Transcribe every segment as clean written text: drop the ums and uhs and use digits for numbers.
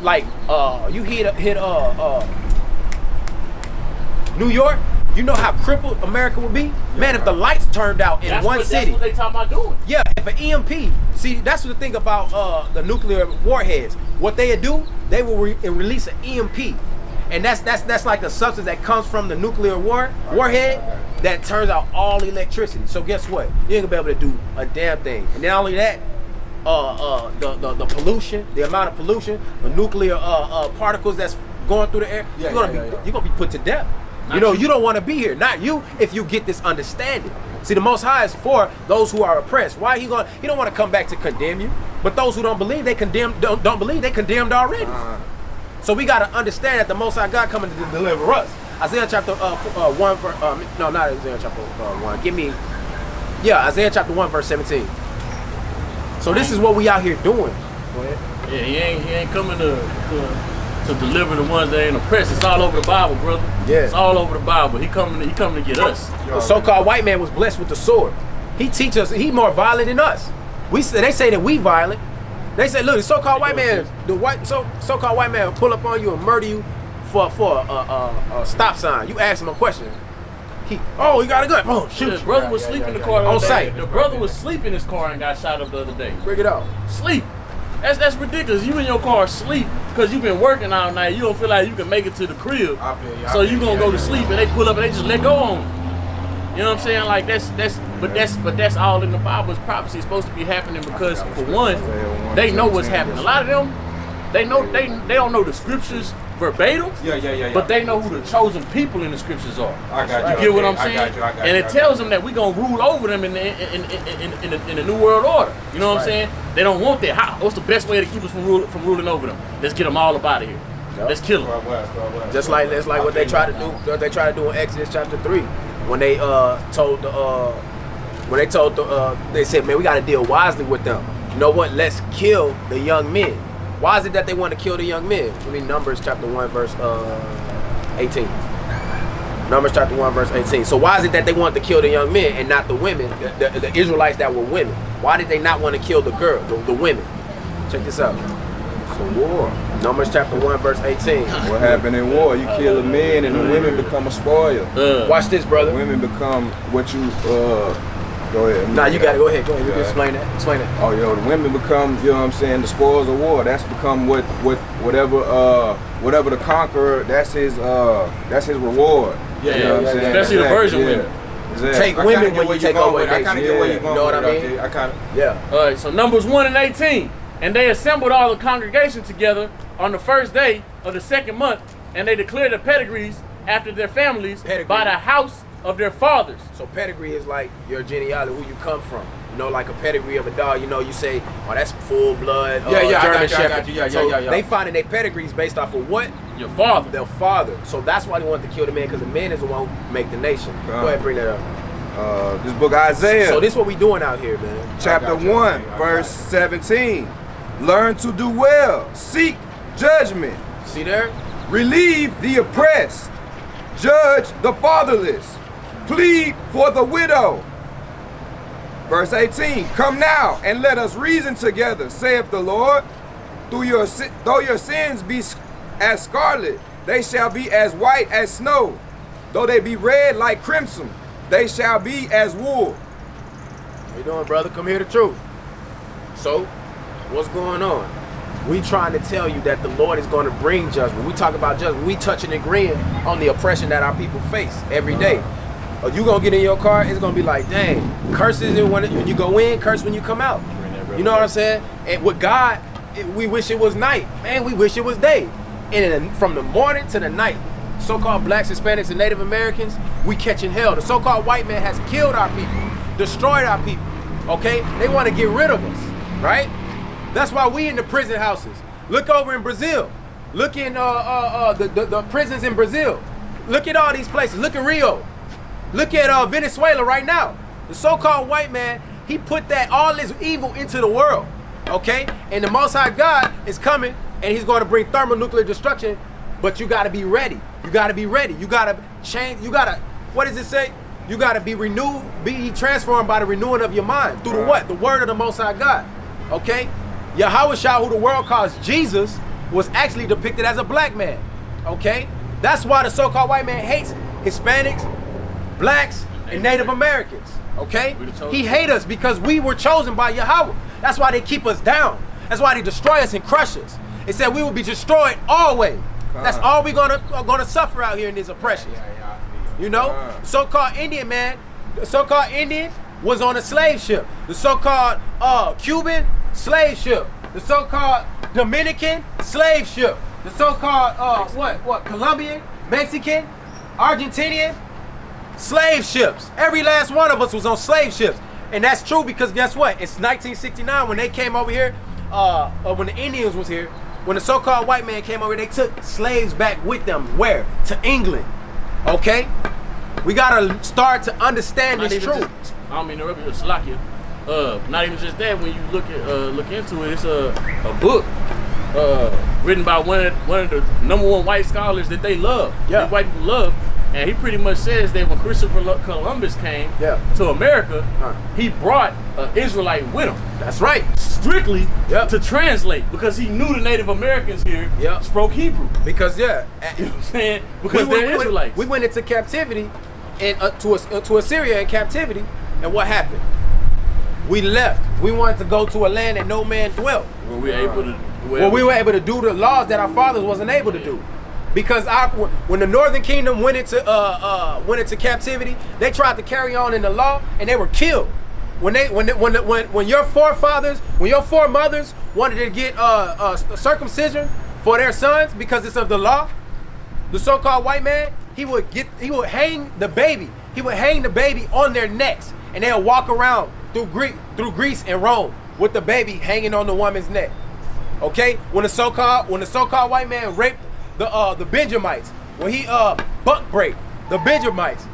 like you hit New York, you know how crippled America would be? Man, if the lights turned out in one city. That's what they talking about doing. Yeah, if an EMP, see, that's the thing about the nuclear warheads. What they do, they will release an EMP. And that's like the substance that comes from the nuclear warhead that turns out all electricity. So guess what? You ain't gonna be able to do a damn thing. And not only that, the pollution, the amount of pollution, the nuclear particles that's going through the air, you're gonna be put to death. You don't want to be here. Not you if you get this understanding. See, the Most High is for those who are oppressed. Why he don't want to come back to condemn you. But those who don't believe, they condemned already. So we got to understand that the Most High God coming to deliver us. Isaiah chapter 1, no, not Isaiah chapter 1. Isaiah chapter 1, verse 17. So this is what we out here doing. Go ahead. Yeah, he ain't coming to deliver the ones that ain't oppressed. It's all over the Bible, brother. Yeah. It's all over the Bible. He coming to get us. The so-called white man was blessed with the sword. He teach us, he more violent than us. They say that we violent. They say, look, the so-called white man, so-called white man will pull up on you and murder you for a stop sign. You ask him a question. He got a gun. Oh, shoot. The brother was sleeping in the car on site. The brother was sleeping in his car and got shot up the other day. Bring it out. Sleep. That's ridiculous. You in your car sleep because you've been working all night. You don't feel like you can make it to the crib. So you gonna go to sleep and they pull up and they just let go on you. You know what I'm saying? Like that's all in the Bible. It's prophecy. It's supposed to be happening because for one, they know what's happening. A lot of them, they don't know the scriptures verbatim. But they know who the chosen people in the scriptures are. I got you. You get what I'm saying? And it tells them that we gonna rule over them in the new world order. You know what I'm saying? They don't want that. What's the best way to keep us from ruling over them? Let's get them all up out of here. Yep. Let's kill them. Just like what they try to do. What they try to do in Exodus chapter 3, when they they said, man, we got to deal wisely with them. You know what? Let's kill the young men. Why is it that they want to kill the young men? I mean, Numbers chapter 1 verse 18. Numbers chapter 1 verse 18. So why is it that they want to kill the young men and not the women, the Israelites that were women? Why did they not want to kill the girls, the women? Check this out. It's a war. Numbers chapter 1 verse 18. What happened in war? You kill the men and the women become a spoil. Watch this, brother. The women become what you go ahead. Nah, you gotta go ahead. Go ahead. You can explain that. Explain it. Oh, the women become, you know what I'm saying, the spoils of war. That's become whatever the conqueror. That's his reward. Yeah, you know what I'm saying? Especially the virgin women. Exactly. Take women when you take over a nation. I kind of get where you're going. You know what I mean? Yeah. All right. So Numbers 1 and 18, and they assembled all the congregation together on the first day of the second month, and they declared their pedigrees after their families by the house of their fathers. So pedigree is like your genealogy, who you come from. You know, like a pedigree of a dog. You know, you say, oh, that's full blood. German Shepherd. They finding their pedigrees based off of what? Your father. Their father. So that's why they wanted to kill the man, because the man is the one who make the nation. Go ahead, bring that up. This book Isaiah. So this is what we doing out here, man. Chapter 1, verse 17. Learn to do well. Seek judgment. See there? Relieve the oppressed. Judge the fatherless. Plead for the widow. Verse 18. Come now and let us reason together, saith the Lord. Though your sins be as scarlet, they shall be as white as snow. Though they be red like crimson, they shall be as wool. How you doing, brother? Come hear the truth. So, what's going on? We trying to tell you that the Lord is going to bring judgment. We talk about judgment. We touching and agreeing on the oppression that our people face every day. You gonna get in your car, it's gonna be like, dang, curses when you go in, curse when you come out. You know what I'm saying? And with God, we wish it was night. Man, we wish it was day. And from the morning to the night, so-called blacks, Hispanics, and Native Americans, we catching hell. The so-called white man has killed our people, destroyed our people, okay? They want to get rid of us, right? That's why we in the prison houses. Look over in Brazil. Look in the prisons in Brazil. Look at all these places. Look at Rio. Look at Venezuela right now. The so-called white man, he put all this evil into the world, okay? And the Most High God is coming, and he's going to bring thermonuclear destruction, but you got to be ready. You got to be ready. You got to change. You got to, what does it say? You got to be renewed, be transformed by the renewing of your mind. Through the what? The word of the Most High God, okay? Yahweh Shah, who the world calls Jesus, was actually depicted as a black man. Okay? That's why the so-called white man hates Hispanics, blacks, and Native Americans. Okay? He hates us because we were chosen by Yahweh. That's why they keep us down. That's why they destroy us and crush us. They said we will be destroyed always. That's all we're gonna suffer out here in this oppression. You know? So-called Indian man, the so-called Indian was on a slave ship. The so-called Cuban slave ship. The so-called Dominican slave ship. The so-called Colombian, Mexican, Argentinian slave ships. Every last one of us was on slave ships. And that's true because guess what? It's 1969 when they came over here, when the Indians was here, when the so-called white man came over, they took slaves back with them. Where? To England. Okay? We gotta start to understand this truth. I don't mean to interrupt you, Salakia. Not even just that. When you look into it, it's a book written by one of the #1 white scholars that they love. Yeah. That white people love. And he pretty much says that when Christopher Columbus came to America, he brought an Israelite with him. That's right. Strictly to translate because he knew the Native Americans here spoke Hebrew. Because you know what I'm saying? Because they're Israelites. We went into captivity and to Assyria in captivity, and what happened? We left. We wanted to go to a land that no man dwelt. Were we able to? We were able to do the laws that our fathers wasn't able to do. Because when the Northern Kingdom went into captivity, they tried to carry on in the law and they were killed. When your forefathers, when your foremothers wanted to get a circumcision for their sons because it's of the law, the so-called white man, he would hang the baby. He would hang the baby on their necks, and they'll walk around through Greece and Rome with the baby hanging on the woman's neck. Okay, when the so-called white man raped the Benjamites, when he buck break the Benjamites,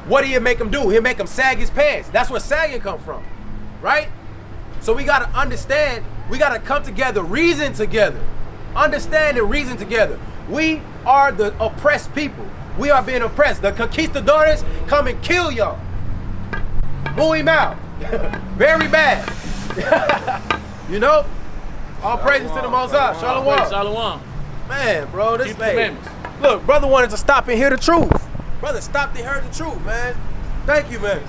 what did he make him do? He'll make him sag his pants. That's where sagging come from, right? So we gotta understand, we gotta come together, reason together, understand and reason together. We are the oppressed people. We are being oppressed. The conquistadores come and kill y'all. Move him out. Very bad. You know? All praises to the Most High. Shalom. Shalom. Man, bro, this Keep the man. commandments. Look, brother wanted to stop and hear the truth. Brother stopped and heard the truth, man. Thank you, man.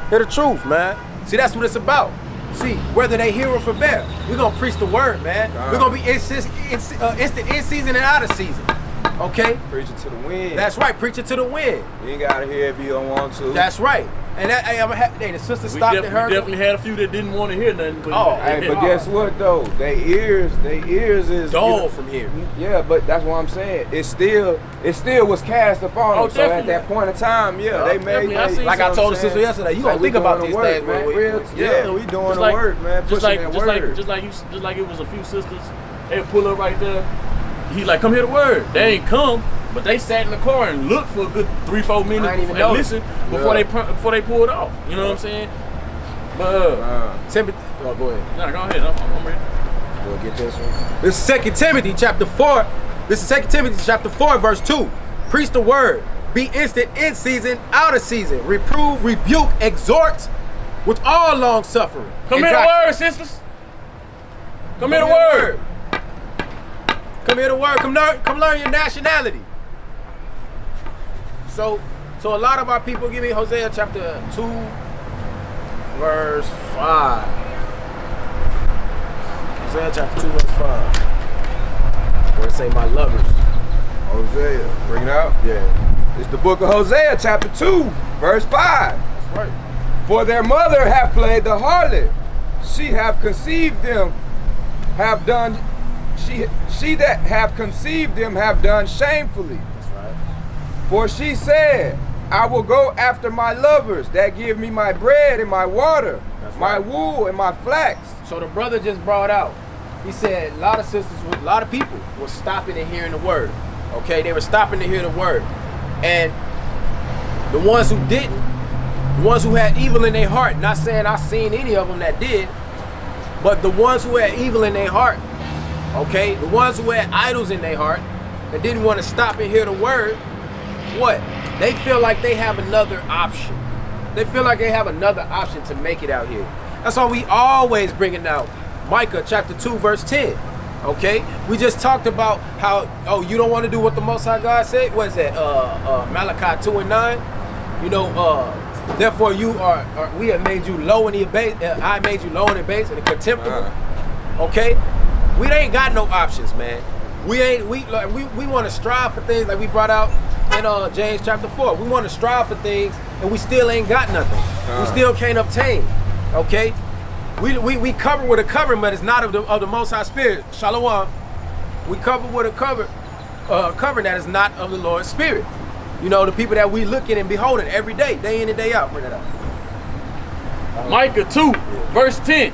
Hear the truth, man. See, that's what it's about. See, whether they hear or forbear, we're going to preach the word, man. We're going to be instant in season and out of season. Okay? Preach it to the wind. That's right. Preach it to the wind. You ain't gotta hear if you don't want to. That's right. And the sister stopped and heard. We definitely had a few that didn't want to hear nothing. But But guess what though? Their ears is dull from here. Yeah, but that's what I'm saying. It still was cast upon them. So at that point in time, they made. Like I told the sister yesterday, you gonna think about these things, man. We doing the work, man. Just like it was a few sisters. They would pull up right there. He like, come hear the word. They ain't come, but they sat in the car and looked for a good 3-4 minutes and listen before they pulled off. You know what I'm saying? But Timothy, go ahead. Nah, go ahead. I'm ready. We'll get this one. This is 2 Timothy chapter 4. This is 2 Timothy chapter 4, verse 2. Preach the word. Be instant in season, out of season. Reprove, rebuke, exhort with all long suffering. Come hear the word, sisters. Come hear the word. Come hear the word. Come learn your nationality. So a lot of our people, give me Hosea chapter 2, verse 5. Hosea chapter 2, verse 5. Where it say my lovers. Hosea, bring it out. Yeah. It's the book of Hosea, chapter 2, verse 5. That's right. For their mother hath played the harlot. She hath conceived them, have done. She that have conceived them have done shamefully. That's right. For she said, I will go after my lovers that give me my bread and my water, my wool and my flax. So the brother just brought out, he said a lot of sisters, a lot of people were stopping and hearing the word. Okay, they were stopping to hear the word. And the ones who didn't, the ones who had evil in their heart, not saying I've seen any of them that did, but the ones who had evil in their heart, okay, the ones who had idols in their heart that didn't want to stop and hear the word, what? They feel like they have another option. They feel like they have another option to make it out here. That's why we always bringing out Micah chapter 2 verse 10. Okay, we just talked about how you don't want to do what the Most High God said. What is that? Malachi 2:9. You know, therefore we have made you low in the base. I made you low in the base and contemptible. Okay, we ain't got no options, man. We want to strive for things like we brought out in James chapter 4. We want to strive for things and we still ain't got nothing. We still can't obtain. Okay. We cover with a covering, but it's not of the Most High Spirit. Shalom. We cover with a covering that is not of the Lord's Spirit. You know, the people that we looking and beholding every day in and day out. Bring it up. Micah 2, verse 10.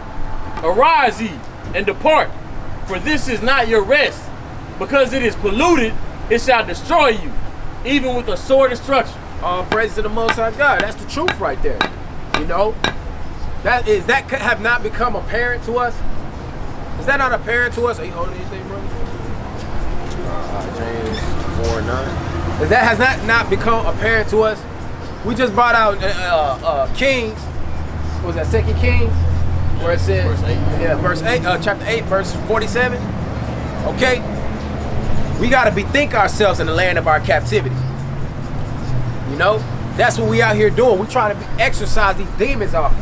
Arise ye and depart, for this is not your rest. Because it is polluted, it shall destroy you, even with a sore destruction. All praise to the Most High God. That's the truth right there. You know? That have not become apparent to us? Is that not apparent to us? Are you holding anything, bro? James 4:9. Is that has not become apparent to us? We just brought out Kings. What was that? 2 Kings, where it says, verse 8, chapter 8, verse 47. Okay, we got to bethink ourselves in the land of our captivity. You know, that's what we out here doing. We trying to exorcise these demons off.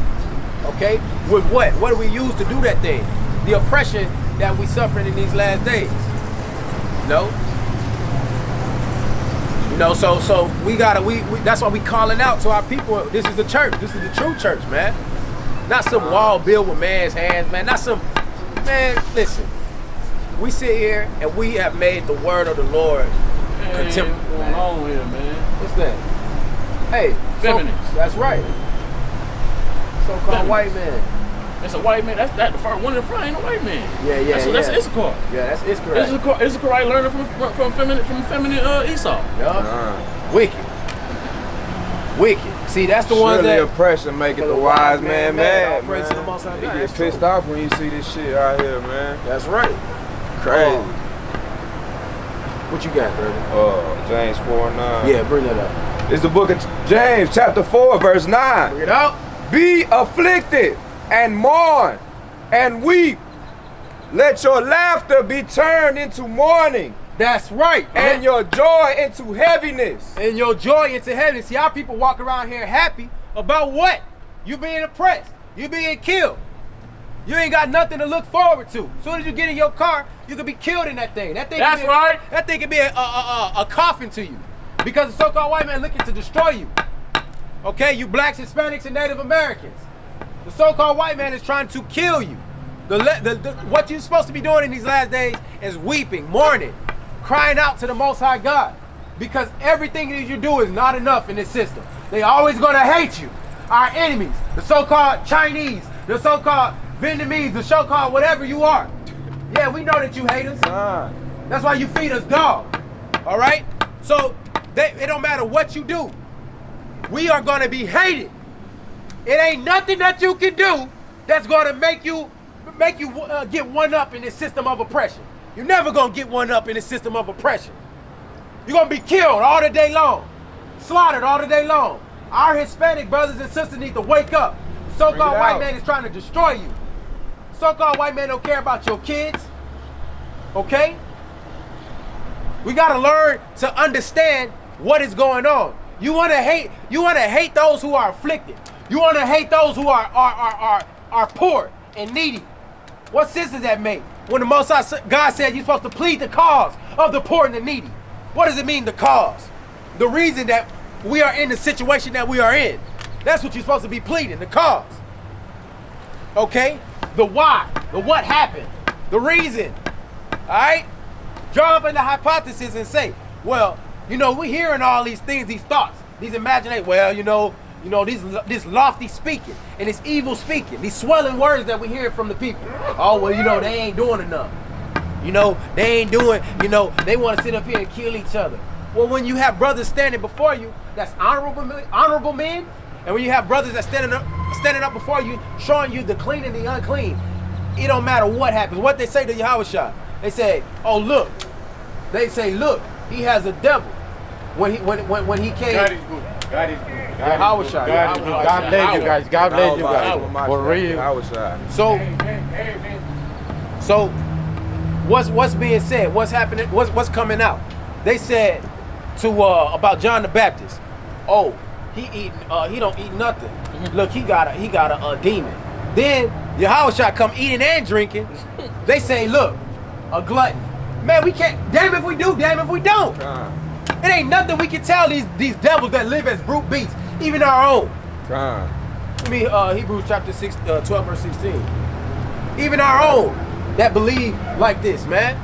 Okay, with what? What do we use to do that thing? The oppression that we suffering in these last days. You know, so we gotta that's why we calling out to our people. This is the church. This is the true church, man. Not some wall built with man's hands, man. Not some man. Listen, we sit here and we have made the word of the Lord contemptible. What's going on here, man? What's that? Hey, feminists. That's right. So-called white man. That's a white man. That's the first one in the front. Ain't a white man. Yeah. That's Issachar. Yeah, that's Issachar. Issachar right learning from feminine Esau. Yeah. Wicked. See, that's the one that oppression make it the wise man mad. Praise to the Most High. You get pissed off when you see this shit out here, man. That's right. Crazy. What you got, brother? James 4:9. Yeah, bring that up. It's the book of James, chapter 4, verse 9. Bring it out. Be afflicted and mourn and weep. Let your laughter be turned into mourning. That's right. And your joy into heaviness. And your joy into heaviness. See, our people walk around here happy about what? You being oppressed. You being killed. You ain't got nothing to look forward to. As soon as you get in your car, you could be killed in that thing. That thing could be a coffin to you. Because the so-called white man looking to destroy you. Okay, you blacks, Hispanics, and Native Americans. The so-called white man is trying to kill you. What you're supposed to be doing in these last days is weeping, mourning, crying out to the Most High God. Because everything that you do is not enough in this system. They always gonna hate you. Our enemies, the so-called Chinese, the so-called Vietnamese, the so-called whatever you are. Yeah, we know that you hate us. That's why you feed us dog. All right? So it don't matter what you do. We are gonna be hated. It ain't nothing that you can do that's gonna make you get one up in this system of oppression. You're never gonna get one up in this system of oppression. You're gonna be killed all the day long, slaughtered all the day long. Our Hispanic brothers and sisters need to wake up. So-called white man is trying to destroy you. So-called white man don't care about your kids. Okay? We gotta learn to understand what is going on. You wanna hate those who are afflicted. You wanna hate those who are poor and needy. What sense does that make? When the Most High God said you're supposed to plead the cause of the poor and the needy. What does it mean, the cause? The reason that we are in the situation that we are in. That's what you're supposed to be pleading, the cause. Okay? The why, the what happened, the reason. All right? Draw up in the hypothesis and say, well, you know, we're hearing all these things, these thoughts, these imaginations. Well, this lofty speaking and this evil speaking, these swelling words that we hear from the people. Oh, well, they ain't doing enough. They ain't doing, they want to sit up here and kill each other. Well, when you have brothers standing before you, that's honorable men, and when you have brothers that standing up before you, showing you the clean and the unclean, it don't matter what happens. What they say to Yahushua, they say, oh, look. They say, look, he has a devil. When he came. God is good. God is good. God bless you guys. God bless you guys. For real. So what's being said? What's happening? What's coming out? They said to about John the Baptist. Oh, he don't eat nothing. Look, he got a demon. Then Yahushua come eating and drinking. They say, look, a glutton. Man, we can't. Damn if we do. Damn if we don't. It ain't nothing we can tell these devils that live as brute beasts, even our own. I mean, Hebrews chapter 12 verse 16. Even our own that believe like this, man.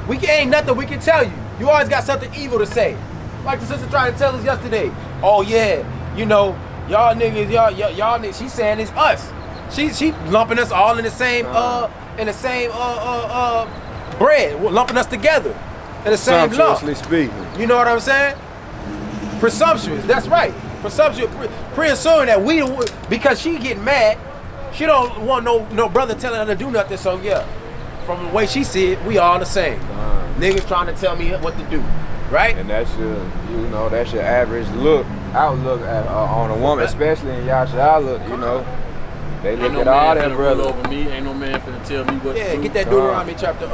Ain't nothing we can tell you. You always got something evil to say. Like the sister tried to tell us yesterday. Oh yeah, you know, y'all niggas, y'all niggas. She's saying it's us. She lumping us all in the same bread, lumping us together in the same lump. Speaking. You know what I'm saying? Presumptuous. That's right. Presumptuous. Pre-assuming that we, because she getting mad, she don't want no brother telling her to do nothing. So yeah, from the way she see it, we all the same. Niggas trying to tell me what to do, right? And that's your average outlook on a woman, especially in Yahshua outlook. You know, they look at all that brother. Over me, ain't no man finna tell me what to do. Yeah, get that Deuteronomy chapter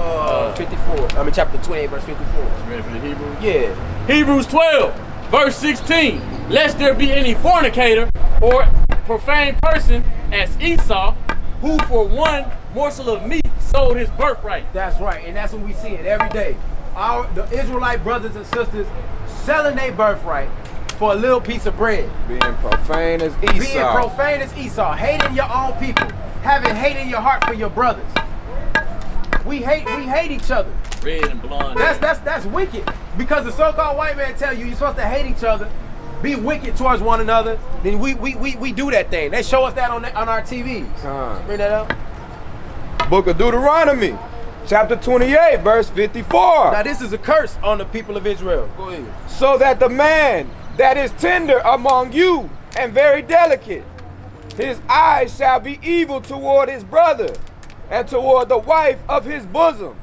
54. I mean chapter 28 verse 54. Ready for the Hebrews? Yeah. Hebrews 12 verse 16. Lest there be any fornicator or profane person as Esau, who for one morsel of meat sold his birthright. That's right, and that's what we see it every day. The Israelite brothers and sisters selling their birthright for a little piece of bread. Being profane as Esau. Being profane as Esau. Hating your own people. Having hate in your heart for your brothers. We hate each other. Red and blonde. That's wicked. Because the so-called white man tell you you're supposed to hate each other, be wicked towards one another. Then we do that thing. They show us that on our TVs. Bring that up. Book of Deuteronomy, chapter 28, verse 54. Now this is a curse on the people of Israel. Go ahead. So that the man that is tender among you and very delicate, his eyes shall be evil toward his brother and toward the wife of his bosom,